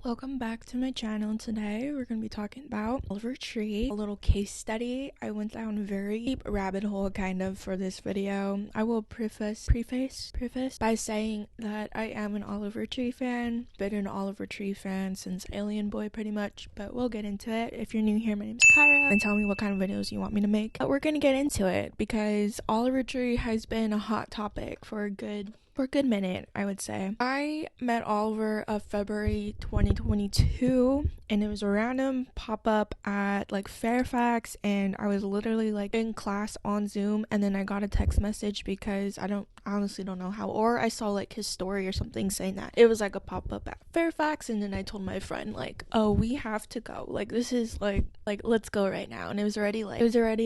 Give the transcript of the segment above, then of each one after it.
Welcome back to my channel. Today we're going to be talking about Oliver Tree, a little case study. I went down a very deep rabbit hole kind of for this video. I will preface by saying that I am an Oliver Tree fan. Been an Oliver Tree fan since Alien Boy pretty much, but we'll get into it. If you're new here, my name is Kyra, and tell me what kind of videos you want me to make. But we're going to get into it because Oliver Tree has been a hot topic for a good minute, I would say. I met Oliver of February 2022, and it was a random pop-up at like Fairfax, and I was literally like in class on Zoom, and then I got a text message because I honestly don't know how, or I saw like his story or something saying that it was like a pop-up at Fairfax, and then I told my friend like, oh, we have to go, like this is like let's go right now. And it was already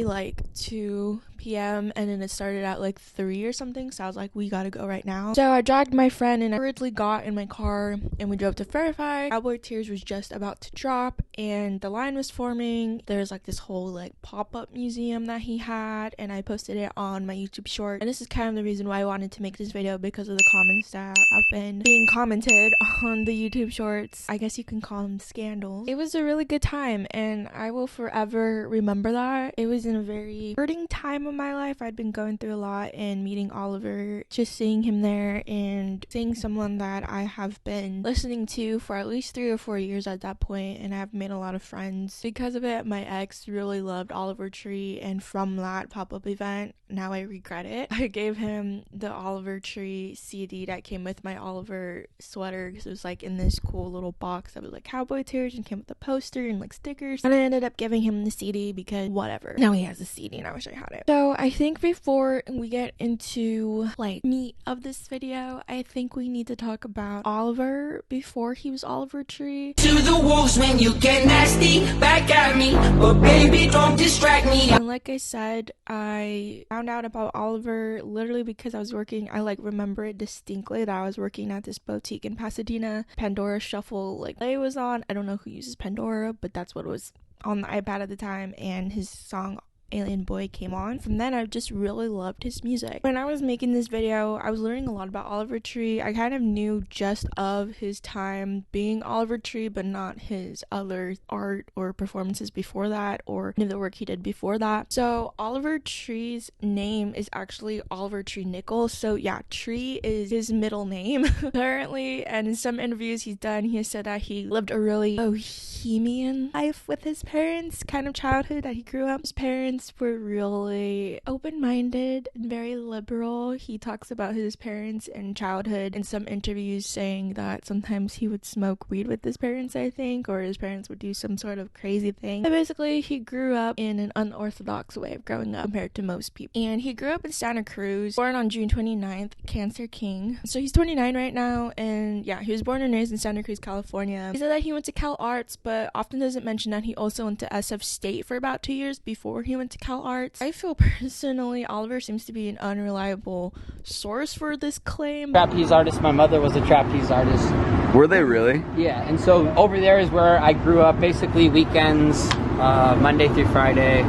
like 2 p.m. and then it started at like 3 or something, so I was like, we gotta go right now. So I dragged my friend and I hurriedly got in my car and we drove to Fairfax. Cowboy Tears was just about to drop and the line was forming. There's like this whole like pop-up museum that he had, and I posted it on my YouTube short, and this is kind of the reason why I wanted to make this video, because of the comments that have been being commented on the YouTube shorts. I guess you can call them scandals. It was a really good time and I will forever remember that. It was in a very hurting time of my life. I'd been going through a lot, and meeting Oliver, just seeing him there and seeing someone that I have been listening to for at least 3 or 4 years at that point, and I've made a lot of friends because of it. My ex really loved Oliver Tree, and from that pop-up event, now I regret it. I gave him the Oliver Tree CD that came with my Oliver sweater because it was like in this cool little box that was like Cowboy Tears and came with a poster and like stickers, and I ended up giving him the CD because whatever, now he has a CD and I wish I had it. So I think before we get into like meat of this video, I think we need to talk about Oliver before he was Oliver Tree. To the wolves when you get nasty back at me, but baby don't distract me. And like I said, I found out about Oliver literally because I was working, I like remember it distinctly that I was working at this boutique in Pasadena. Pandora Shuffle like play was on. I don't know who uses Pandora, but that's what was on the iPad at the time, and his song Alien Boy came on. From then, I just really loved his music. When I was making this video, I was learning a lot about Oliver Tree. I kind of knew just of his time being Oliver Tree, but not his other art or performances before that, or any of the work he did before that. So Oliver Tree's name is actually Oliver Tree Nichols. So yeah, Tree is his middle name apparently, and in some interviews he's done, he has said that he lived a really bohemian life with his parents, kind of childhood that he grew up. His parents were really open-minded and very liberal. He talks about his parents and childhood in some interviews, saying that sometimes he would smoke weed with his parents, I think, or his parents would do some sort of crazy thing. But basically, he grew up in an unorthodox way of growing up compared to most people. And he grew up in Santa Cruz, born on June 29th, Cancer King. So he's 29 right now, and yeah, he was born and raised in Santa Cruz, California. He said that he went to Cal Arts, but often doesn't mention that he also went to SF State for about 2 years before he went to Cal Arts. I feel personally Oliver seems to be an unreliable source for this claim. Trapeze artist. My mother was a trapeze artist. Were they really? Yeah, and so over there is where I grew up. Basically weekends, Monday through Friday,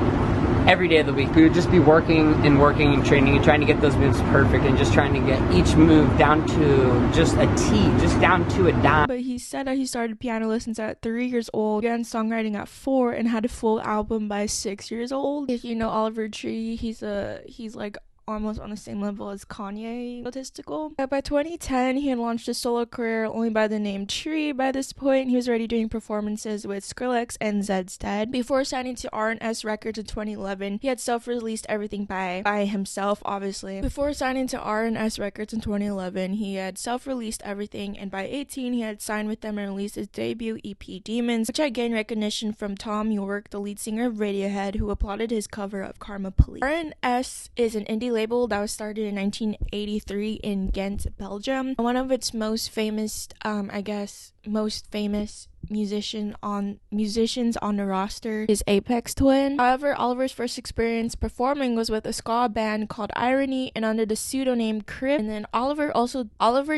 every day of the week. We would just be working and training and trying to get those moves perfect, and just trying to get each move down to just a T, just down to a dime. But he said that he started piano lessons at 3 years old, began songwriting at 4, and had a full album by 6 years old. If you know Oliver Tree, he's like almost on the same level as Kanye, statistical. By 2010, he had launched a solo career only by the name Tree. By this point, he was already doing performances with Skrillex and Zed's Dead. Before signing to R&S Records in 2011, he had self-released everything by himself, obviously. Before signing to R&S Records in 2011, he had self-released everything, and by 18, he had signed with them and released his debut EP, Demons, which had gained recognition from Tom York, the lead singer of Radiohead, who applauded his cover of Karma Police. R&S is an indie label that was started in 1983 in Ghent, Belgium. One of its most famous, musicians on the roster is Aphex Twin. However, Oliver's first experience performing was with a ska band called Irony and under the pseudonym Crip. And then Oliver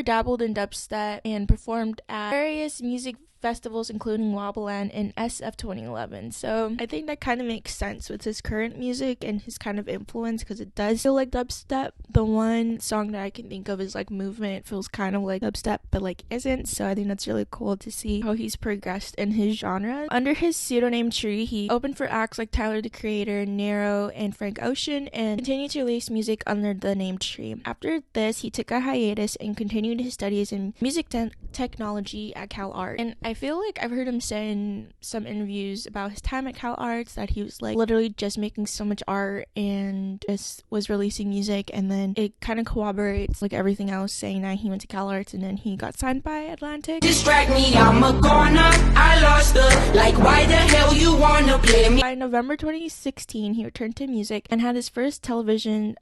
dabbled in dubstep and performed at various music festivals including Wobbleland and SF 2011. So I think that kind of makes sense with his current music and his kind of influence, because it does feel like dubstep. The one song that I can think of is like Movement, feels kind of like dubstep but like isn't. So I think that's really cool to see how he's progressed in his genre. Under his pseudonym Tree, he opened for acts like Tyler the Creator, Nero, and Frank Ocean, and continued to release music under the name Tree. After this, he took a hiatus and continued his studies in music technology at Cal Arts. And I feel like I've heard him say in some interviews about his time at Cal Arts that he was like literally just making so much art and just was releasing music, and then it kind of corroborates like everything else saying that he went to Cal Arts and then he got signed by Atlantic. Distract me, I'm a goner. I lost her. Like, why the hell you wanna play me? By November 2016, he returned to music and had his first television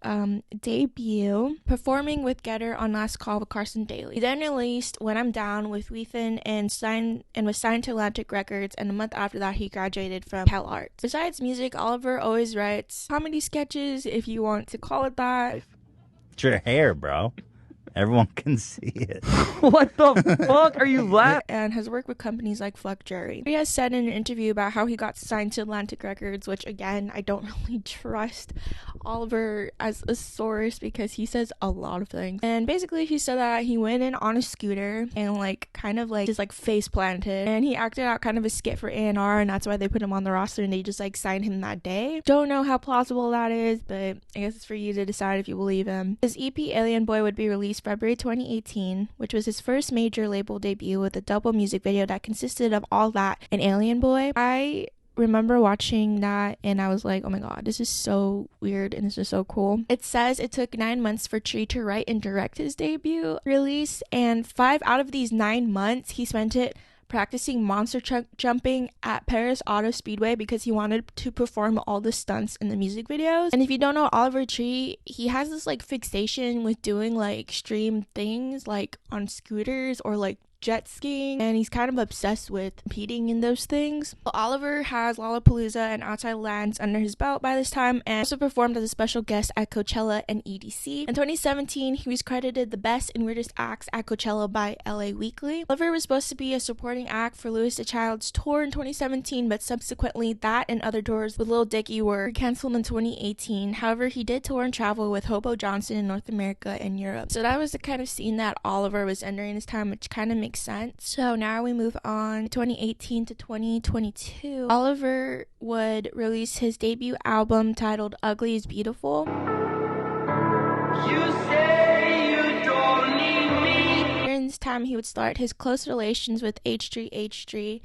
debut, performing with Getter on Last Call with Carson Daly. He then released When I'm Down with Ethan and was signed to Atlantic Records, and a month after that he graduated from Cal Arts. Besides music, Oliver always writes comedy sketches, if you want to call it that. It's your hair, bro. Everyone can see it. What the fuck are you laughing? And has worked with companies like Fluck Jerry. He has said in an interview about how he got signed to Atlantic Records, which again, I don't really trust Oliver as a source because he says a lot of things. And basically he said that he went in on a scooter and like kind of like just like face planted, and he acted out kind of a skit for A&R, and that's why they put him on the roster and they just like signed him that day. Don't know how plausible that is, but I guess it's for you to decide if you believe him. His EP Alien Boy would be released February 2018, which was his first major label debut with a double music video that consisted of All That and Alien Boy. I remember watching that and I was like, oh my god, this is so weird and this is so cool. It says it took 9 months for Tree to write and direct his debut release, and 5 out of these 9 months he spent it practicing monster jumping at Paris Auto Speedway because he wanted to perform all the stunts in the music videos. And if you don't know Oliver Tree, he has this like fixation with doing like extreme things like on scooters or like jet skiing, and he's kind of obsessed with competing in those things. Well, Oliver has Lollapalooza and Outside Lands under his belt by this time, and also performed as a special guest at Coachella and EDC. In 2017, he was credited the best and weirdest acts at Coachella by LA Weekly. Oliver was supposed to be a supporting act for Louis the Child's tour in 2017, but subsequently that and other tours with Lil Dicky were canceled in 2018. However, he did tour and travel with Hobo Johnson in North America and Europe. So that was the kind of scene that Oliver was in during this time, which kind of makes sense. So now we move on 2018 to 2022. Oliver would release his debut album titled Ugly is Beautiful. You say you don't need me. During this time, he would start his close relations with H3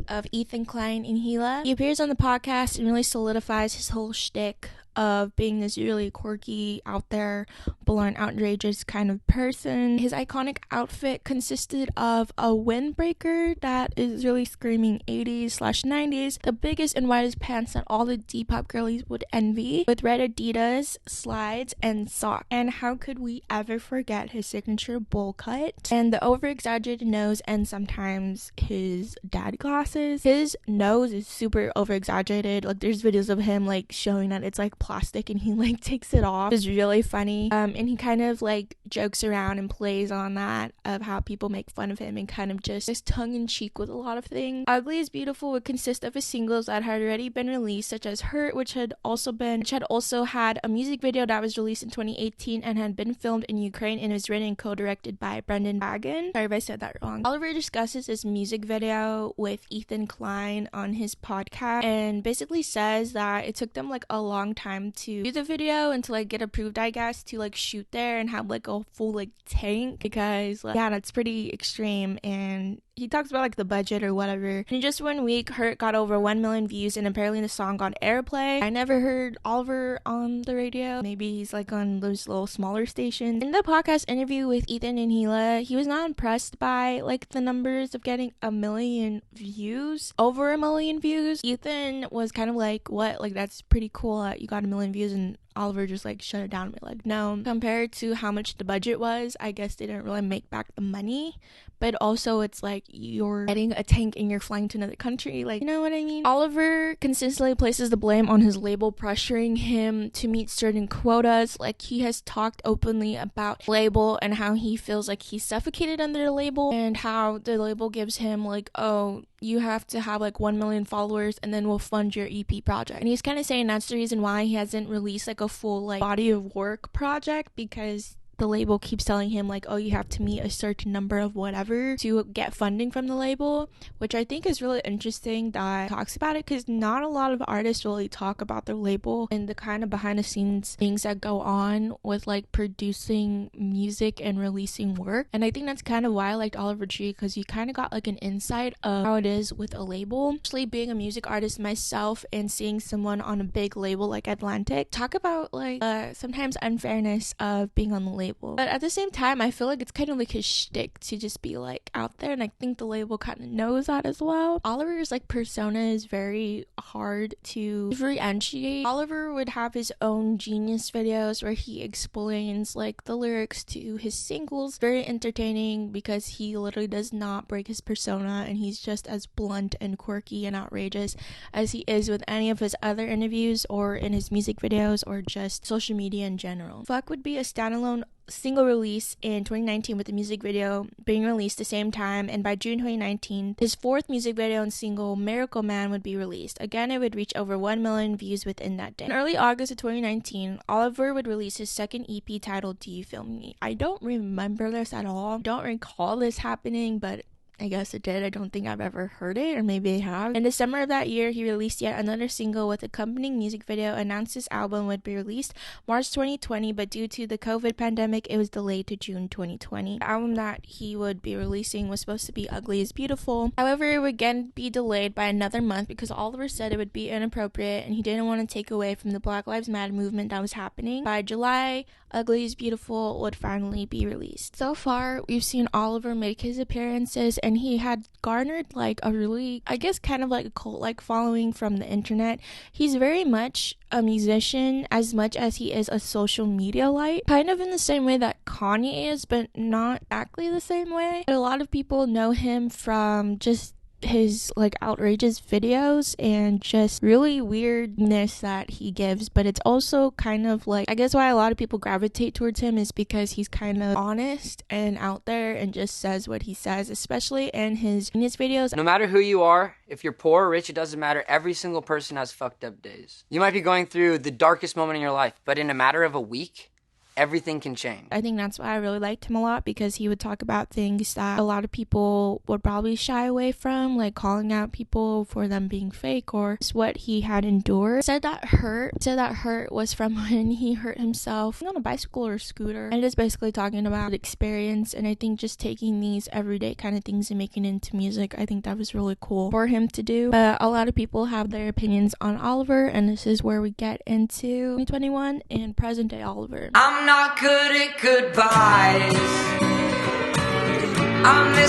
of Ethan Klein and Gila. He appears on the podcast and really solidifies his whole shtick of being this really quirky, out there, born outrageous kind of person. His iconic outfit consisted of a windbreaker that is really screaming 80s/90s, the biggest and widest pants that all the Depop girlies would envy, with red Adidas slides and socks. And how could we ever forget his signature bowl cut and the over-exaggerated nose and sometimes his dad glasses. His nose is super over-exaggerated. Like there's videos of him like showing that it's like plastic and he like takes it off. It's really funny. And he kind of like jokes around and plays on that of how people make fun of him and kind of just tongue-in-cheek with a lot of things. Ugly is Beautiful would consist of his singles that had already been released, such as Hurt, which had also had a music video that was released in 2018 and had been filmed in Ukraine and was written and co-directed by Brendan Bagan. Sorry if I said that wrong. Oliver discusses his music video with Ethan Klein on his podcast and basically says that it took them like a long time to do the video and to like get approved, I guess, to like shoot there and have like a full like tank, because like, yeah, that's pretty extreme. And he talks about like the budget or whatever. And in just 1 week, Hurt got over 1 million views, and apparently the song got airplay. I never heard Oliver on the radio. Maybe he's like on those little smaller stations. In the podcast interview with Ethan and Gila, he was not impressed by like the numbers of getting 1 million views, over 1 million views. Ethan was kind of like, what? Like that's pretty cool that you got 1 million views. And Oliver just like shut it down and be like, no. Compared to how much the budget was, I guess they didn't really make back the money. But also it's like you're getting a tank and you're flying to another country, like, you know what I mean? Oliver consistently places the blame on his label pressuring him to meet certain quotas. Like, he has talked openly about label and how he feels like he's suffocated under the label, and how the label gives him like, oh, you have to have like 1 million followers and then we'll fund your EP project. And he's kind of saying that's the reason why he hasn't released like a full like body of work project, because the label keeps telling him like, oh, you have to meet a certain number of whatever to get funding from the label, which I think is really interesting that talks about it, because not a lot of artists really talk about their label and the kind of behind the scenes things that go on with like producing music and releasing work. And I think that's kind of why I liked Oliver Tree, because you kind of got like an insight of how it is with a label. Actually, being a music artist myself and seeing someone on a big label like Atlantic talk about like sometimes unfairness of being on the label. But at the same time, I feel like it's kind of like his shtick to just be like out there, and I think the label kind of knows that as well. Oliver's like persona is very hard to differentiate. Oliver would have his own genius videos where he explains like the lyrics to his singles. Very entertaining because he literally does not break his persona, and he's just as blunt and quirky and outrageous as he is with any of his other interviews or in his music videos or just social media in general. Fuck would be a standalone single release in 2019 with the music video being released the same time, and by June 2019 his fourth music video and single Miracle Man would be released. Again, it would reach over 1 million views within that day. In early August of 2019, Oliver would release his second EP titled Do You Feel Me? I don't remember this at all. Don't recall this happening, but I guess it did. I don't think I've ever heard it, or maybe I have. In December of that year, he released yet another single with accompanying music video, announced his album would be released March 2020, but due to the COVID pandemic, it was delayed to June 2020. The album that he would be releasing was supposed to be Ugly is Beautiful. However, it would again be delayed by another month because Oliver said it would be inappropriate and he didn't want to take away from the Black Lives Matter movement that was happening. By July, Ugly is Beautiful would finally be released. So far, we've seen Oliver make his appearances, and he had garnered like a really, I guess, kind of like a cult-like following from the internet. He's very much a musician as much as he is a social media light, kind of in the same way that Kanye is, but not exactly the same way. A lot of people know him from just his like outrageous videos and just really weirdness that he gives, but it's also kind of like, I guess why a lot of people gravitate towards him is because he's kind of honest and out there and just says what he says, especially in his videos. No matter who you are, if you're poor or rich, it doesn't matter. Every single person has fucked up days. You might be going through the darkest moment in your life, but in a matter of a week, everything can change. I think that's why I really liked him a lot, because he would talk about things that a lot of people would probably shy away from, like calling out people for them being fake or just what he had endured. Said that hurt was from when he hurt himself on a bicycle or a scooter, and just basically talking about the experience. And I think just taking these everyday kind of things and making it into music, I think that was really cool for him to do. But a lot of people have their opinions on Oliver, and this is where we get into 2021 and present day Oliver. I'm not good at goodbyes.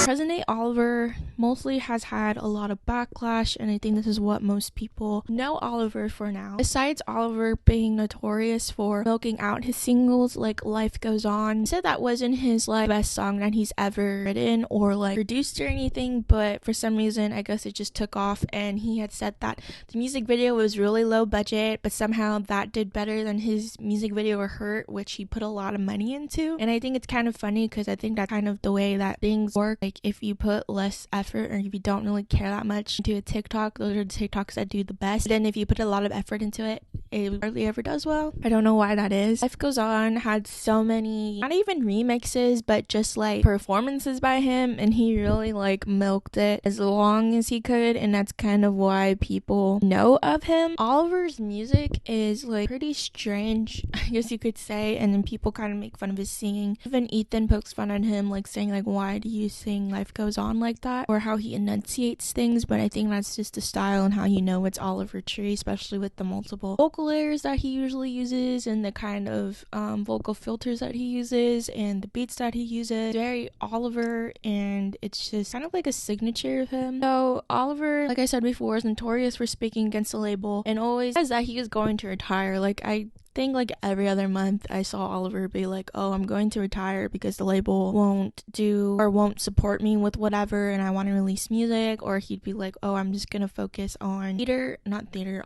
Present day Oliver mostly has had a lot of backlash, and I think this is what most people know Oliver for now. Besides Oliver being notorious for milking out his singles like Life Goes On, he said that wasn't his like best song that he's ever written or like produced or anything, but for some reason I guess it just took off, and he had said that the music video was really low budget, but somehow that did better than his music video Hurt, which he put a lot of money into. And I think it's kind of funny because I think that's kind of the way that things work. Like if you put less effort or if you don't really care that much into a TikTok, those are the TikToks that do the best. Then if you put a lot of effort into it, it hardly ever does well. I don't know why that is. Life Goes On had so many, not even remixes, but just like performances by him, and he really like milked it as long as he could, and that's kind of why people know of him. Oliver's music is like pretty strange, I guess you could say, and then people kind of make fun of his singing. Even Ethan pokes fun at him, like saying like, why do you sing Life Goes On like that, or how he enunciates things. But I think that's just the style and how you know it's Oliver Tree, especially with the multiple vocal layers that he usually uses and the kind of vocal filters that he uses and the beats that he uses. Very Oliver, and it's just kind of like a signature of him. So Oliver, like I said before, is notorious for speaking against the label and always says that he is going to retire. Like I think like every other month I saw Oliver be like, oh, I'm going to retire because the label won't support me with whatever and I want to release music. Or he'd be like, oh, I'm just gonna focus on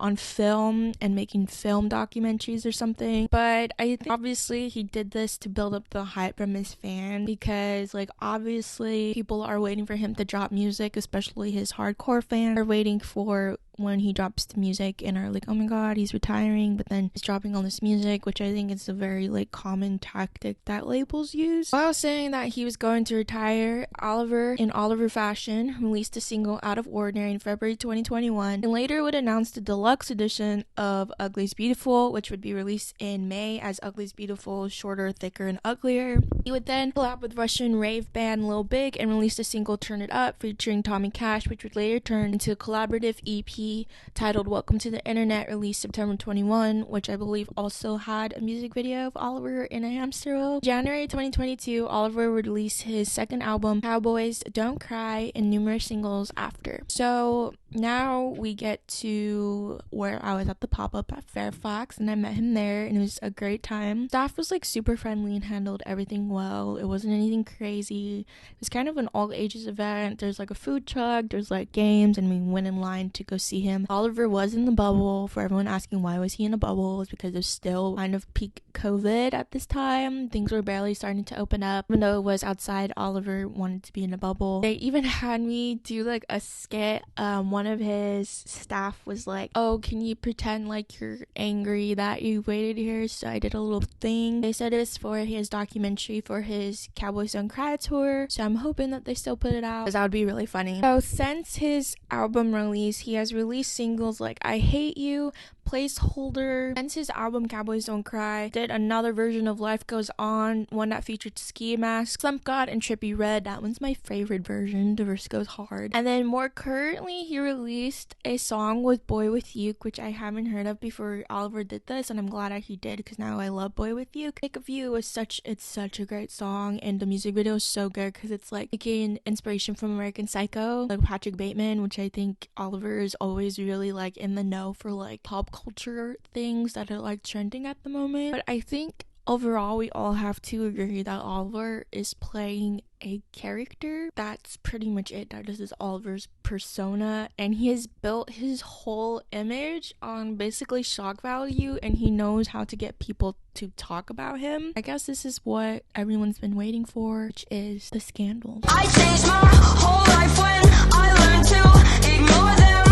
on film and making film documentaries or something. But I think obviously he did this to build up the hype from his fan, because like obviously people are waiting for him to drop music, especially his hardcore fans are waiting for when he drops the music and are like, oh my god, he's retiring, but then he's dropping all this music, which I think is a very like common tactic that labels use. While saying that he was going to retire, Oliver, in Oliver fashion, released a single Out of Ordinary in February 2021 and later would announce the deluxe edition of Ugly's Beautiful, which would be released in May as Ugly's Beautiful, Shorter, Thicker, and Uglier. He would then collab with Russian rave band Lil Big and released a single Turn It Up featuring Tommy Cash, which would later turn into a collaborative EP titled Welcome to the Internet, released September 21, which I believe also had a music video of Oliver in a hamster wheel. January 2022, Oliver would release his second album, Cowboys, Don't Cry, and numerous singles after. So now we get to where I was at the pop-up at Fairfax and I met him there and it was a great time. Staff was like super friendly and handled everything well. It wasn't anything crazy. It was kind of an all ages event. There's like a food truck, there's like games, and we went in line to go see him. Oliver was in the bubble. For everyone asking why was he in a bubble, it's because there's still kind of peak COVID at this time. Things were barely starting to open up. Even though it was outside, Oliver wanted to be in a bubble. They even had me do like a skit. One of his staff was like, oh, can you pretend like you're angry that you waited here? So I did a little thing. They said it was for his documentary for his Cowboys Don't Cry tour, so I'm hoping that they still put it out, because that would be really funny. So since his album release, he has released singles like I Hate You, Placeholder. Since his album Cowboys Don't Cry, did another version of Life Goes On, one that featured Ski Mask, Slump God, and Trippie Redd. That one's my favorite version. The verse goes hard. And then more currently, he released a song with Boy With You, which I haven't heard of before Oliver did this, and I'm glad that he did, because now I love Boy With You. Take of You is such a great song, and the music video is so good because it's like taking inspiration from American Psycho, like Patrick Bateman, which I think Oliver is always really like in the know for like pop culture things that are like trending at the moment. But I think overall we all have to agree that Oliver is playing a character. That's pretty much it. That is Oliver's persona, and he has built his whole image on basically shock value, and he knows how to get people to talk about him. I guess this is what everyone's been waiting for, which is the scandal. I changed my whole life when I learned to ignore them.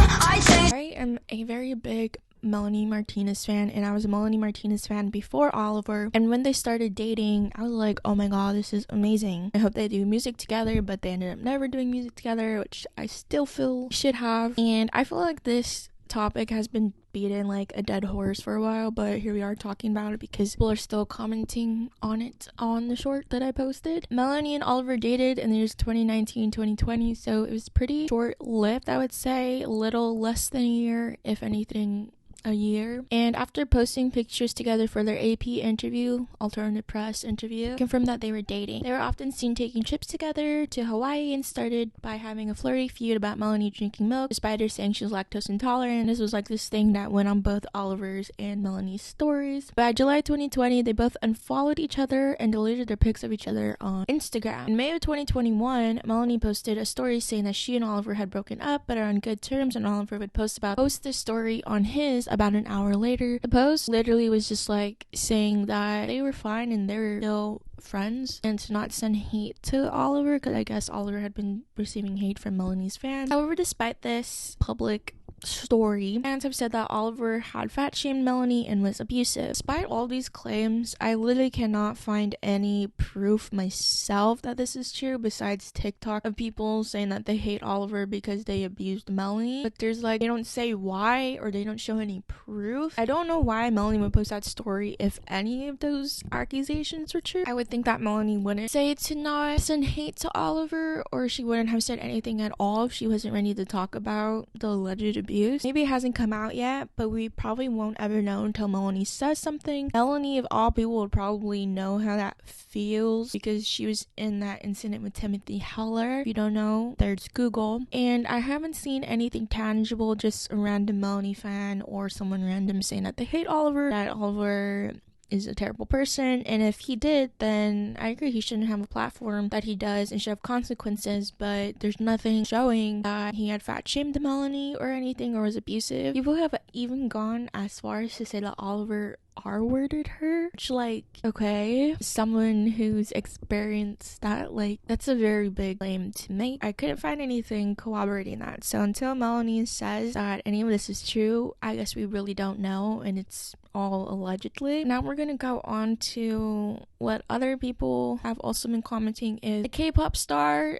I am a very big Melanie Martinez fan, and I was a Melanie Martinez fan before Oliver, and when they started dating I was like, oh my god, this is amazing. I hope they do music together, but they ended up never doing music together, which I still feel should have. And I feel like this topic has been beaten like a dead horse for a while, but here we are talking about it because people are still commenting on it on the short that I posted. Melanie and Oliver dated in the years 2019-2020, so it was pretty short-lived, I would say. A little less than a year, if anything a year. And after posting pictures together for their AP interview, alternative press interview, confirmed that they were dating. They were often seen taking trips together to Hawaii and started by having a flirty feud about Melanie drinking milk, despite her saying she was lactose intolerant. This was like this thing that went on both Oliver's and Melanie's stories. By July 2020, they both unfollowed each other and deleted their pics of each other on Instagram. In May of 2021, Melanie posted a story saying that she and Oliver had broken up but are on good terms, and Oliver would post this story on his about an hour later. The post literally was just like saying that they were fine and they were still friends, and to not send hate to Oliver, because I guess Oliver had been receiving hate from Melanie's fans. However, despite this public story, fans have said that Oliver had fat shamed Melanie and was abusive. Despite all these claims, I literally cannot find any proof myself that this is true, besides TikTok of people saying that they hate Oliver because they abused Melanie, but there's like, they don't say why, or they don't show any proof. I don't know why Melanie would post that story if any of those accusations were true. I would think that Melanie wouldn't say to not send hate to Oliver, or she wouldn't have said anything at all if she wasn't ready to talk about the alleged abuse abuse. Maybe it hasn't come out yet, but we probably won't ever know until Melanie says something. Melanie, of all people, would probably know how that feels because she was in that incident with Timothy Heller. If you don't know, there's Google. And I haven't seen anything tangible, just a random Melanie fan or someone random saying that they hate Oliver, that Oliver is a terrible person, and if he did, then I agree he shouldn't have a platform that he does and should have consequences, but there's nothing showing that he had fat shamed Melanie or anything or was abusive. People have even gone as far as to say that Oliver R-worded her, which, like, okay, someone who's experienced that, like, that's a very big claim to make. I couldn't find anything corroborating that, so until Melanie says that any of this is true, I guess we really don't know, and it's all allegedly. Now we're gonna go on to what other people have also been commenting is the K-pop star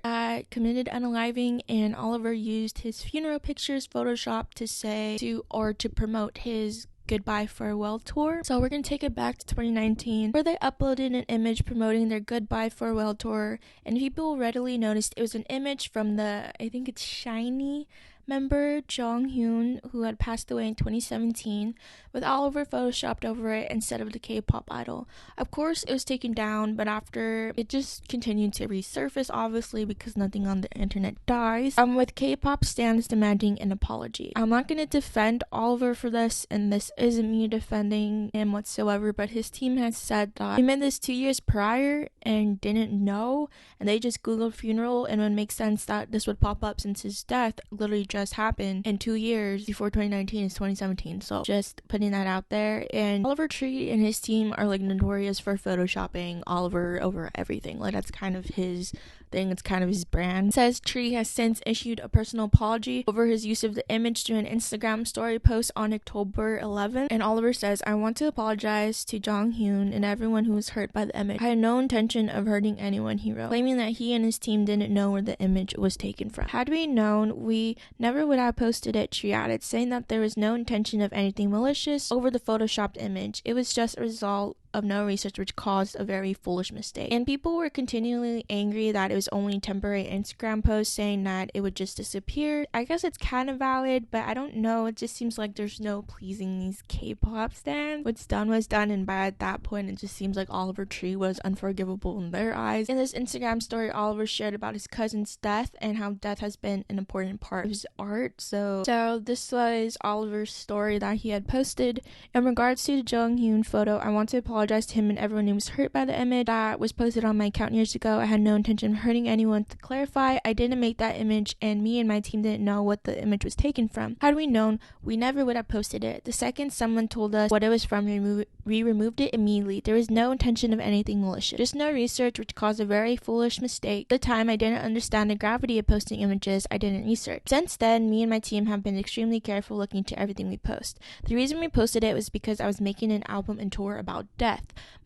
committed unaliving, and Oliver used his funeral pictures photoshopped to promote his Goodbye Farewell tour. So we're gonna take it back to 2019 where they uploaded an image promoting their Goodbye Farewell tour, and people readily noticed it was an image from the, I think it's SHINee member Jonghyun, who had passed away in 2017, with Oliver photoshopped over it instead of the K-pop idol. Of course, it was taken down, but after it just continued to resurface, obviously, because nothing on the internet dies, with Kpop Stans demanding an apology. I'm not going to defend Oliver for this, and this isn't me defending him whatsoever, but his team has said that he made this 2 years prior and didn't know, and they just Googled funeral, and it would make sense that this would pop up since his death literally just happened in 2 years before 2019 is 2017. So just putting that out there. And Oliver Tree and his team are like notorious for photoshopping Oliver over everything. Like that's kind of his thing. It's kind of his brand. It says Tree has since issued a personal apology over his use of the image through an Instagram story post on October 11th. And Oliver says, "I want to apologize to Jonghyun and everyone who was hurt by the image. I had no intention of hurting anyone," he wrote, claiming that he and his team didn't know where the image was taken from. "Had we known, we never would have posted it," Tree added, saying that there was no intention of anything malicious over the photoshopped image. It was just a result of no research, which caused a very foolish mistake. And people were continually angry that it was only a temporary Instagram post, saying that it would just disappear. I guess it's kind of valid, but I don't know. It just seems like there's no pleasing these K-pop stans. What's done was done, and by at that point, it just seems like Oliver Tree was unforgivable in their eyes. In this Instagram story, Oliver shared about his cousin's death and how death has been an important part of his art. So this was Oliver's story that he had posted. In regards to the Jonghyun photo, I want to apologize to him and everyone who was hurt by the image that was posted on my account years ago. I had no intention of hurting anyone. To clarify, I didn't make that image, and me and my team didn't know what the image was taken from. Had we known, we never would have posted it. The second someone told us what it was from, we removed it immediately. There was no intention of anything malicious, just no research, which caused a very foolish mistake. At the time, I didn't understand the gravity of posting images I didn't research. Since then, me and my team have been extremely careful looking into everything we post. The reason we posted it was because I was making an album and tour about death.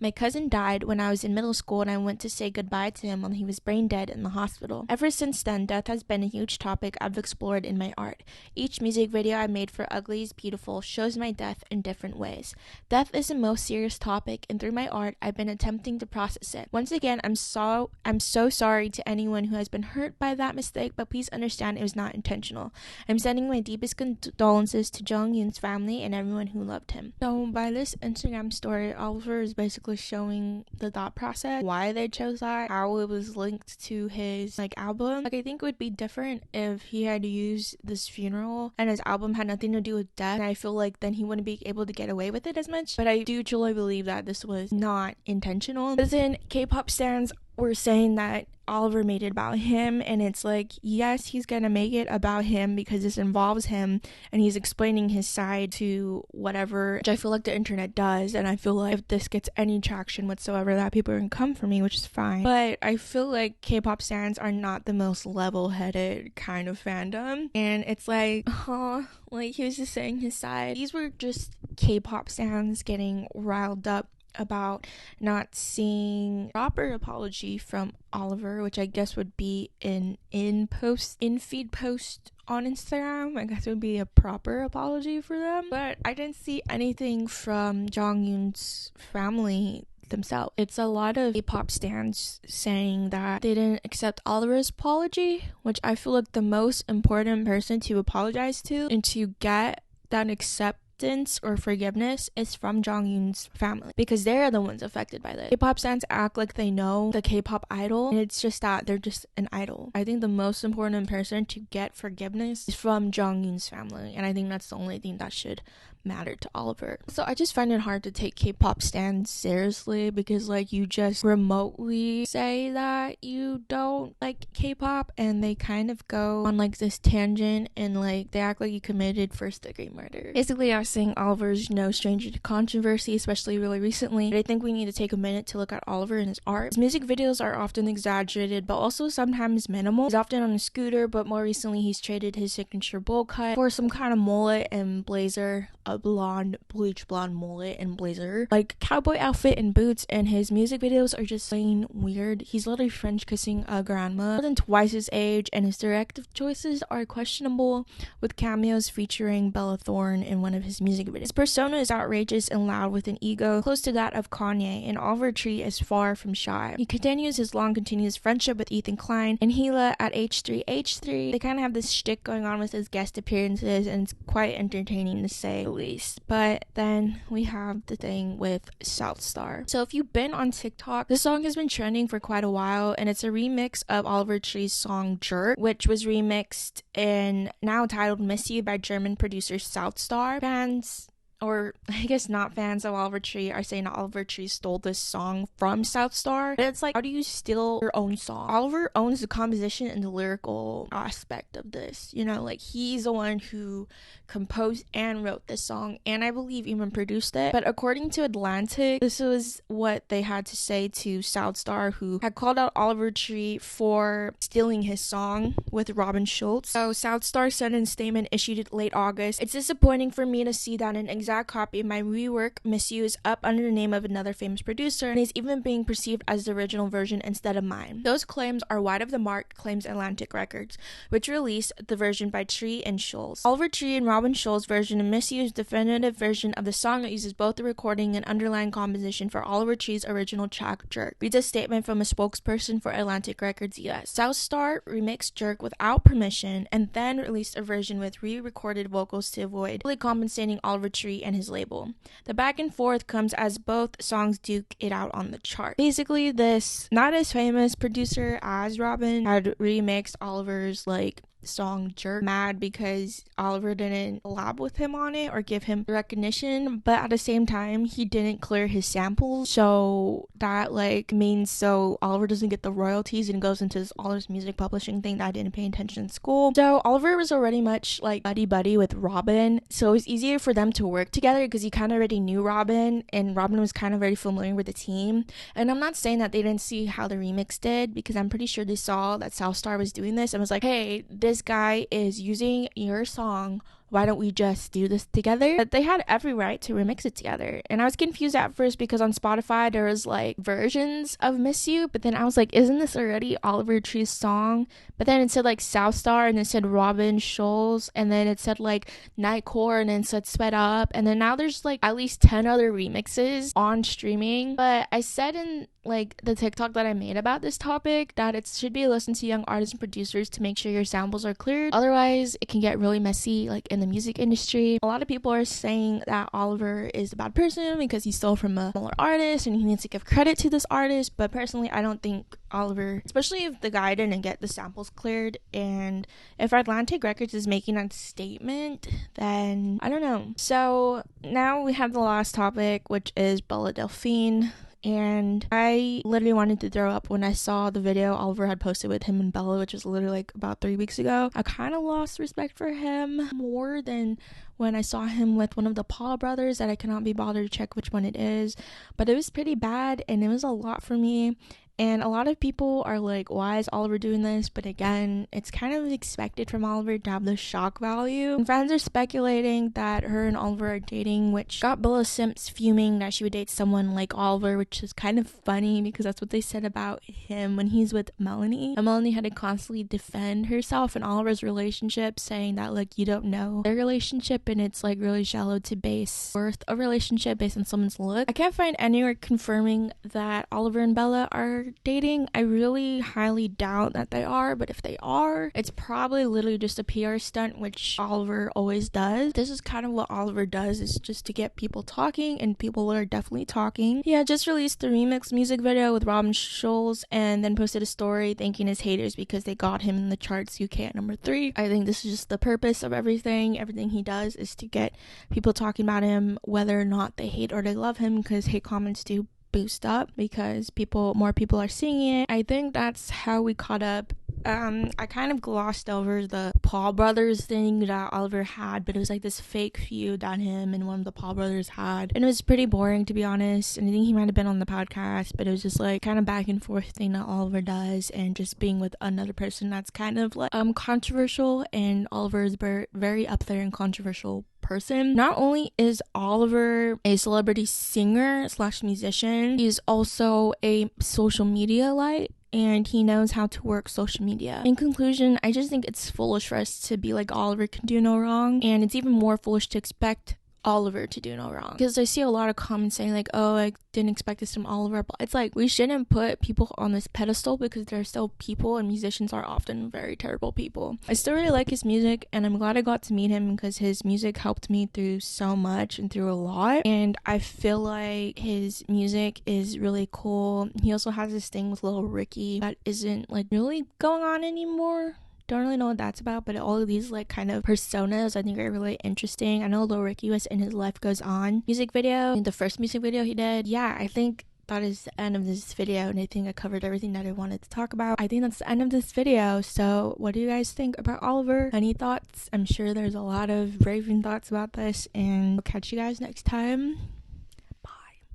My cousin died when I was in middle school, and I went to say goodbye to him when he was brain dead in the hospital. Ever since then, death has been a huge topic I've explored in my art. Each music video I made for Ugly is Beautiful shows my death in different ways. Death is the most serious topic, and through my art, I've been attempting to process it. Once again, I'm so sorry to anyone who has been hurt by that mistake, but please understand it was not intentional. I'm sending my deepest condolences to Jonghyun's family and everyone who loved him." So by this Instagram story, Oliver is basically showing the thought process, why they chose that, how it was linked to his album. I think it would be different if he had used this funeral and his album had nothing to do with death, and I feel like then he wouldn't be able to get away with it as much. But I do truly believe that this was not intentional. But then K-pop stans were saying that Oliver made it about him, and it's like, yes, he's gonna make it about him because this involves him and he's explaining his side to whatever, which I feel like the internet does, and I feel like if this gets any traction whatsoever, that people are gonna come for me, which is fine. But I feel like K-pop stans are not the most level-headed kind of fandom, and it's like, he was just saying his side. These were just K-pop stans getting riled up about not seeing proper apology from Oliver, which I guess would be in feed post on Instagram. I guess it would be a proper apology for them. But I didn't see anything from Jonghyun's family themselves. It's a lot of Kpop stans saying that they didn't accept Oliver's apology, which I feel like the most important person to apologize to and to get that acceptance or forgiveness is from Jonghyun's family, because they're the ones affected by this. K-pop stans act like they know the K-pop idol, and it's just that they're just an idol. I think the most important person to get forgiveness is from Jonghyun's family, and I think that's the only thing that should matter to Oliver. So I just find it hard to take K-pop stans seriously, because like you just remotely say that you don't like K-pop and they kind of go on like this tangent and like they act like you committed first-degree murder. Basically, I was saying Oliver's no stranger to controversy, especially really recently, but I think we need to take a minute to look at Oliver and his art. His music videos are often exaggerated but also sometimes minimal. He's often on a scooter, but more recently he's traded his signature bowl cut for some kind of mullet and blazer, a bleach blonde mullet and blazer, like cowboy outfit and boots, and his music videos are just plain weird. He's literally French kissing a grandma more than twice his age, and his directive choices are questionable, with cameos featuring Bella Thorne in one of his music videos. His persona is outrageous and loud with an ego close to that of Kanye, and Oliver Tree is far from shy. He continues his long continuous friendship with Ethan Klein and Gila at H3H3. They kind of have this shtick going on with his guest appearances, and it's quite entertaining to say the least. But then we have the thing with South Star. So if you've been on TikTok, this song has been trending for quite a while, and it's a remix of Oliver Tree's song Jerk, which was remixed and now titled Miss You by German producer South Star. Fans, or I guess not fans of Oliver Tree, are saying that Oliver Tree stole this song from South Star. But it's like, how do you steal your own song? Oliver owns the composition and the lyrical aspect of this. You know, like he's the one who composed and wrote this song, and I believe even produced it. But according to Atlantic, this was what they had to say to South Star, who had called out Oliver Tree for stealing his song with Robin Schulz. So South Star said in a statement issued late August, "It's disappointing for me to see that an exact copy of my rework, Miss You, is up under the name of another famous producer, and is even being perceived as the original version instead of mine. Those claims are wide of the mark," claims Atlantic Records, which released the version by Tree and Schulz. Oliver Tree and Robin Schulz version of Miss You is the definitive version of the song that uses both the recording and underlying composition for Oliver Tree's original track Jerk, reads a statement from a spokesperson for Atlantic Records US. South Star remixed Jerk without permission and then released a version with re-recorded vocals to avoid fully compensating Oliver Tree and his label. The back and forth comes as both songs duke it out on the chart. Basically, this not as famous producer as Robin had remixed Oliver's like song Jerk, mad because Oliver didn't collab with him on it or give him recognition, but at the same time he didn't clear his samples, so that like means so Oliver doesn't get the royalties and goes into all this music publishing thing that I didn't pay attention in school. So Oliver was already much like buddy with Robin, so it was easier for them to work together because he kind of already knew Robin, and Robin was kind of very familiar with the team. And I'm not saying that they didn't see how the remix did, because I'm pretty sure they saw that South Star was doing this and was like, hey, this guy is using your song, why don't we just do this together? But they had every right to remix it together. And I was confused at first because on Spotify there was like versions of Miss You, but then I was like, isn't this already Oliver Tree's song? But then it said like South Star, and it said Robin Schulz, and then it said like Nightcore, and then it said Sped Up, and then now there's like at least 10 other remixes on streaming. But I said in like the TikTok that I made about this topic that it should be a listen to young artists and producers to make sure your samples are cleared, otherwise it can get really messy like in the music industry. A lot of people are saying that Oliver is a bad person because he stole from a smaller artist and he needs to give credit to this artist, but personally I don't think Oliver, especially if the guy didn't get the samples cleared, and if Atlantic Records is making that statement, then I don't know. So now we have the last topic, which is Bella Delphine. And I literally wanted to throw up when I saw the video Oliver had posted with him and Bella, which was literally like about 3 weeks ago. I kind of lost respect for him more than when I saw him with one of the Paul brothers that I cannot be bothered to check which one it is. But it was pretty bad, and it was a lot for me. And a lot of people are like, why is Oliver doing this? But again, it's kind of expected from Oliver to have the shock value. And fans are speculating that her and Oliver are dating, which got Bella Sims fuming that she would date someone like Oliver, which is kind of funny because that's what they said about him when he's with Melanie. And Melanie had to constantly defend herself and Oliver's relationship, saying that like you don't know their relationship and it's like really shallow to base worth a relationship based on someone's look. I can't find anywhere confirming that Oliver and Bella are dating. I really highly doubt that they are, but if they are, it's probably literally just a PR stunt, which Oliver always does. This is kind of what Oliver does, is just to get people talking, and people are definitely talking. Yeah, just released the remix music video with Robin Schulz and then posted a story thanking his haters because they got him in the charts UK at number 3. I think this is just the purpose of everything. Everything he does is to get people talking about him, whether or not they hate or they love him, because hate comments do boost up because more people are seeing it. I think that's how we caught up. I kind of glossed over the Paul brothers thing that Oliver had, but it was like this fake feud that him and one of the Paul brothers had, and it was pretty boring, to be honest. And I think he might have been on the podcast, but it was just like kind of back and forth thing that Oliver does, and just being with another person that's kind of like controversial, and Oliver is very up there in controversial person. Not only is Oliver a celebrity singer / musician, he's also a social media light, and he knows how to work social media. In conclusion, I just think it's foolish for us to be like Oliver can do no wrong, and it's even more foolish to expect Oliver to do no wrong, because I see a lot of comments saying like, oh, I didn't expect this from Oliver, but it's like, we shouldn't put people on this pedestal because they're still people, and musicians are often very terrible people. I still really like his music, and I'm glad I got to meet him because his music helped me through so much and through a lot, and I feel like his music is really cool. He also has this thing with Lil Ricky that isn't like really going on anymore. Don't really know what that's about, but all of these like kind of personas I think are really interesting. I know Lil Ricky was in his Life Goes On music video, the first music video he did. Yeah, I think that is the end of this video, and I think I covered everything that I wanted to talk about. I think that's the end of this video. So what do you guys think about Oliver? Any thoughts? I'm sure there's a lot of raving thoughts about this, and I'll catch you guys next time.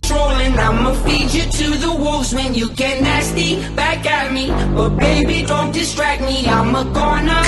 Trolling, I'ma feed you to the wolves when you get nasty back at me. But baby, don't distract me. I'm a goner.